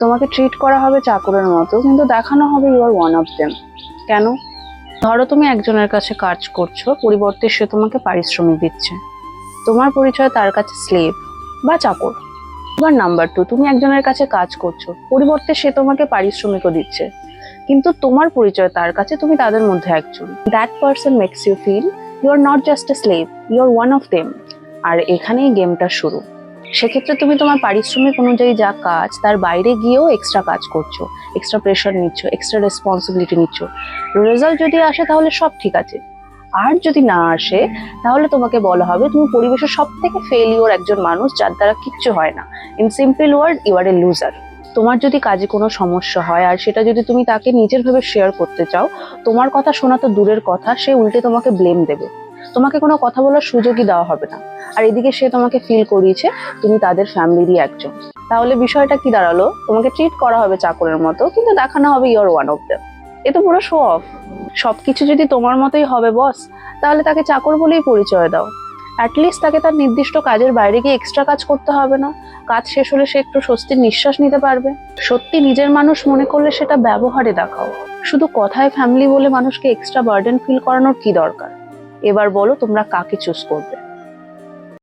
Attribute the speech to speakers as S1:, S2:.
S1: তোমাকে ট্রিট করা হবে চাকরের মতো, কিন্তু দেখানো হবে you are one of them. কেন? ধরো তুমি একজনের কাছে কাজ করছো, পরিবর্তে সে তোমাকে পারিশ্রমিক দিচ্ছে। তোমার পরিচয় তার কাছে স্লেভ বা চাকর। এবার নাম্বার 2, তুমি একজনের কাছে কাজ করছো, পরিবর্তে সে তোমাকে পারিশ্রমিকও দিচ্ছে, কিন্তু তোমার পরিচয় তার কাছে তুমি তাদের মধ্যে একজন। That person makes you feel you are not just a slave, you are one of them. আর এখানেই গেমটা শুরু। সেক্ষেত্রে তুমি তোমার পারিশ্রমিক অনুযায়ী যা কাজ, তার বাইরে গিয়েও এক্সট্রা কাজ করছো, এক্সট্রা প্রেশার নিচ্ছ, এক্সট্রা রেসপন্সিবিলিটি নিচ্ছ। রেজাল্ট যদি আসে তাহলে সব ঠিক আছে, আর যদি না আসে তাহলে তোমাকে বলা হবে তুমি পরিবেশের সব থেকে ফেলিওর একজন মানুষ, যার দ্বারা কিচ্ছু হয় না। In simple word, you are a loser. তোমার যদি কাজে কোনো সমস্যা হয় আর সেটা যদি তুমি তাকে নিজের ভাবে শেয়ার করতে চাও, তোমার কথা শোনা তো দূরের কথা, সে উল্টে তোমাকে ব্লেম দেবে। তোমাকে কোনো কথা বলার সুযোগই দেওয়া হবে না। আর এদিকে সে তোমাকে ফিল করিয়েছে তুমি তাদের ফ্যামিলিরই একজন। তাহলে বিষয়টা কি দাঁড়ালো? তোমাকে ট্রিট করা হবে চাকরের মতো, কিন্তু দেখানো হবে you are one of them. এ তো পুরো শো অফ। সবকিছু যদি তোমার মতোই হবে বস, তাহলে তাকে চাকর বলেই পরিচয় দাও। অ্যাটলিস্ট তাকে তার নির্দিষ্ট কাজের বাইরে গিয়ে এক্সট্রা কাজ করতে হবে না। কাজ শেষ হলে সে একটু স্বস্তির নিঃশ্বাস নিতে পারবে। সত্যি নিজের মানুষ মনে করলে সেটা ব্যবহারে দেখাও। শুধু কথায় ফ্যামিলি বলে মানুষকে এক্সট্রা বার্ডেন ফিল করানোর কি দরকার? এবার বলো তোমরা কাকে চুজ করবে?